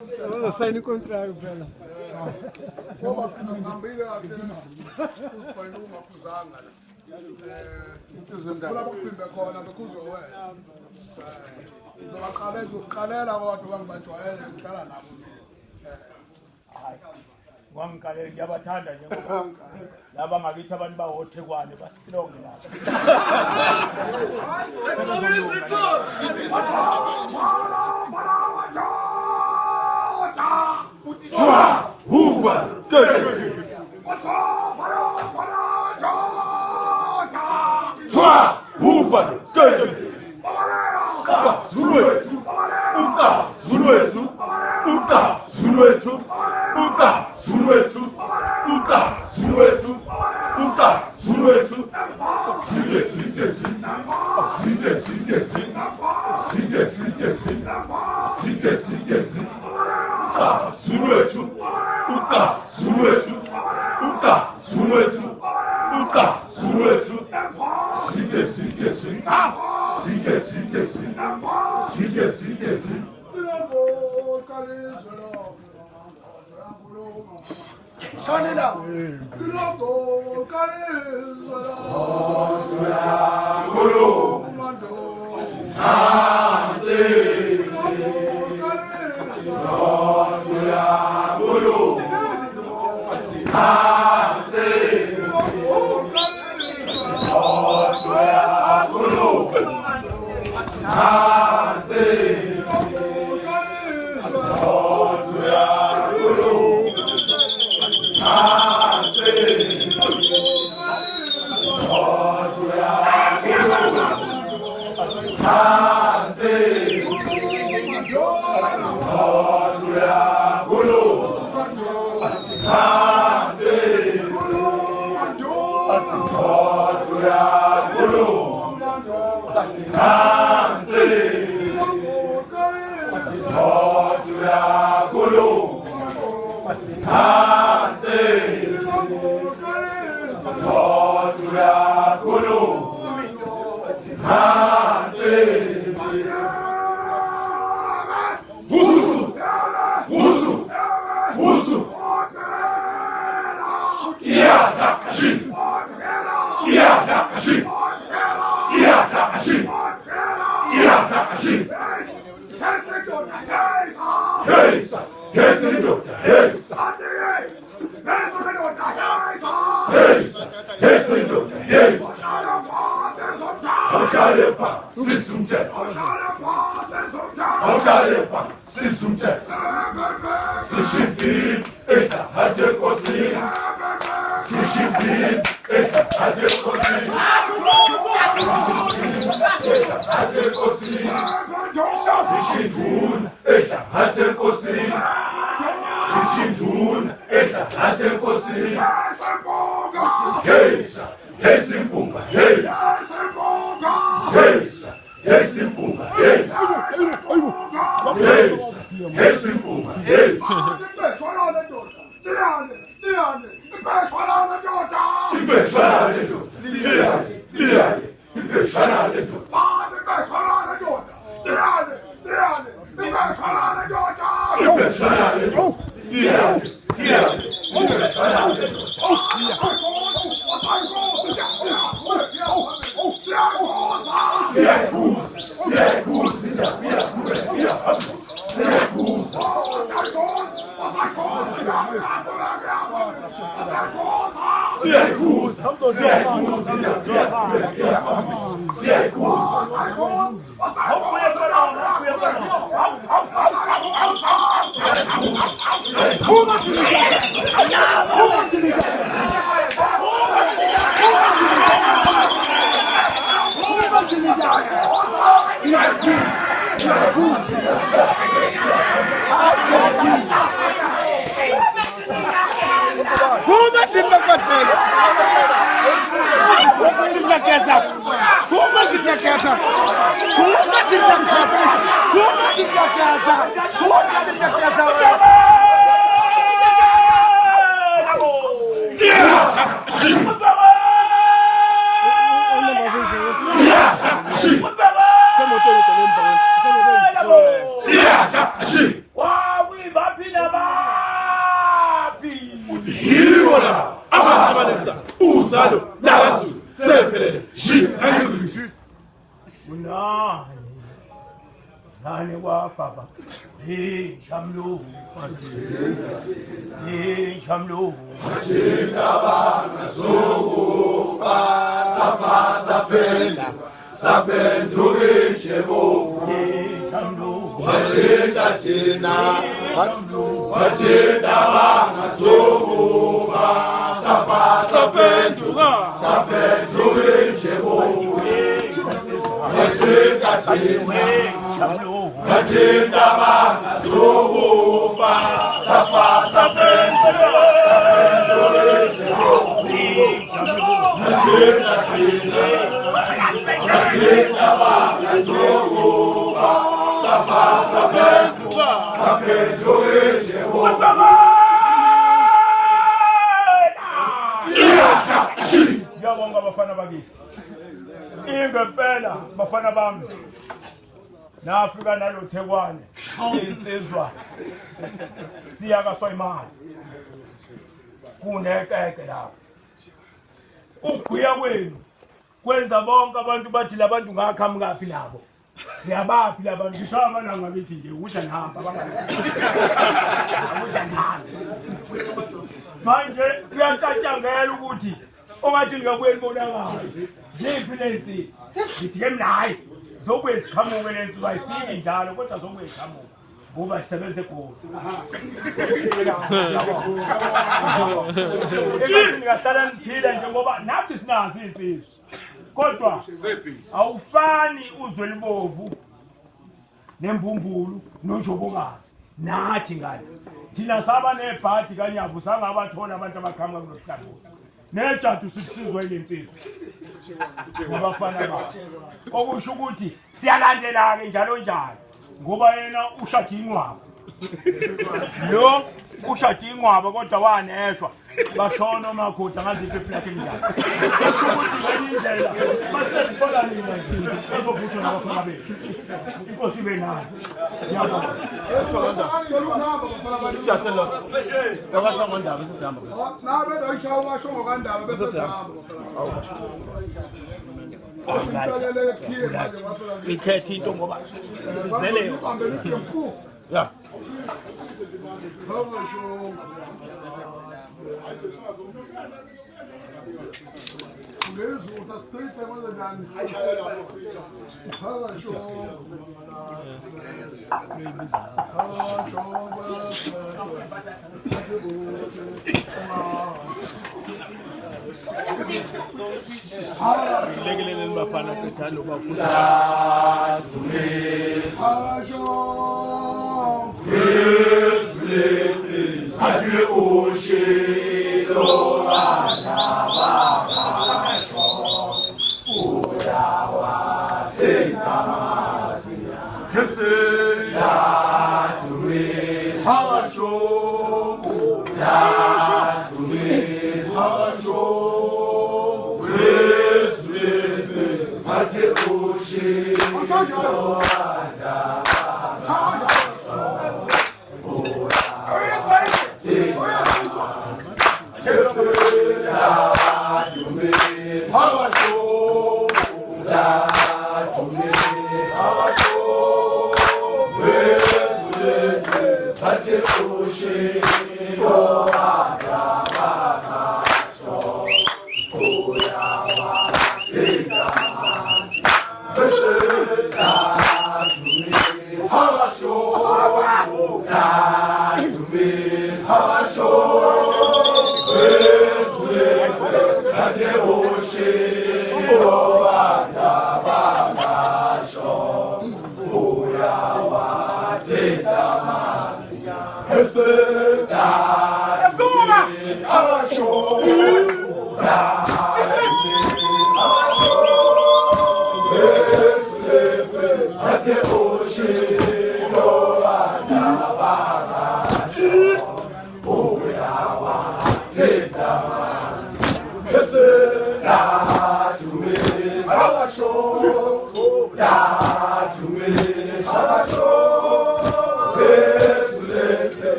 Sai no contrário, Bela. Wamkalela ngiyabathanda nje ngoba laba ngakithi abantu bawothekwane basilonge lapha. Swa, huva, Swa, huva, Zuluethu, Zuluethu, Zuluethu, Zuluethu, Zuluethu, Zuluethu, Olama, Amanesa, Usado, Nagasu, Sepele, Shi, and Nani wa baba. Shamlu. Shamlu. Safa, Sapenda, Sapenduri, Shebo, Shamlu. Tina, Wajida, Sofa, Safa, Sapendura, Sapenduri, Shebo, Wajida, Sofa, Safa, Sapendura, Sapenduri, Ngiyabonga bafana bakithi. Ingempela bafana bami. Nafika nalo Thekwane insizwa. Siyakaswa imali. Kunekeke lapho. Ukugwiya kwenu kwenza bonke abantu bathi labantu ngakhamukaphi labo. Siyabaphi labantu ngishaba la ngakithi nje ukuthi ngihamba manje kuyacatshangela ukuthi ongathi ngiyakuyibonakala yiphi lensi ngithi ke mnayi zokuye isiqhamuke lensi bayifiki njalo kodwa zokuye isiqhamuke ngoba sisebenze gosi ngingahlala niphile njengoba nathi sinazi insizwe kodwa awufani uzwe libovu nembumbulu nojobokazi nathi ngale thina saba nebhadi kanyabu sangabathola abantu abaqhamuka kunohlabo nejadu sisizwe lensizwe ngabafana bakhe okusho ukuthi siyalandela ke njalo njalo ngoba yena ushada inqwaba lo ushada inqwaba kodwa waneshwa bashona makhoda ngaziphi iplate njalo ukuthi indlela basezithola nina ezovutha nabafana bethu inkosi ibe nayo yabona ikhethe into ngoba sizele ya lekelele bafana qethalo bakhula Ati ushilo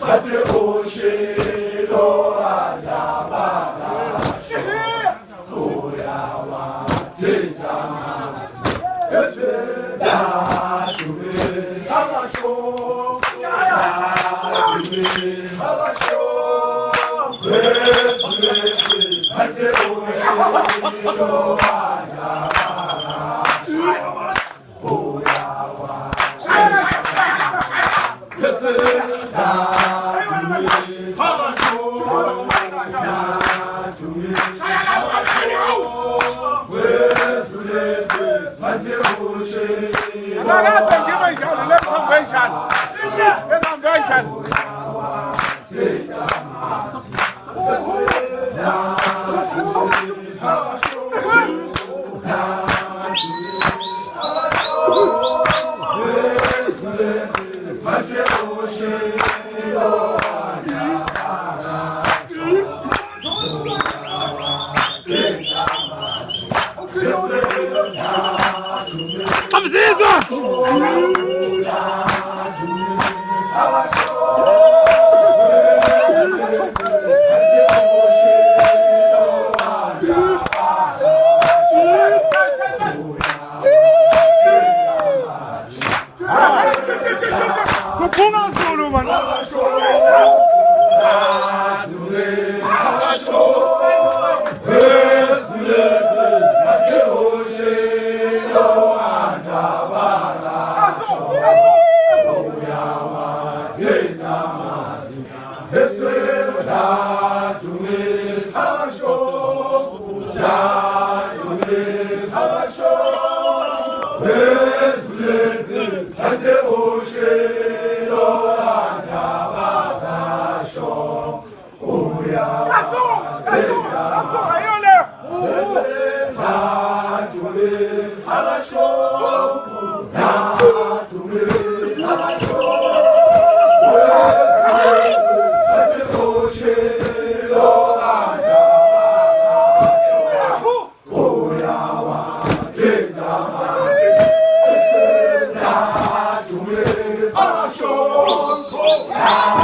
Ati Yes,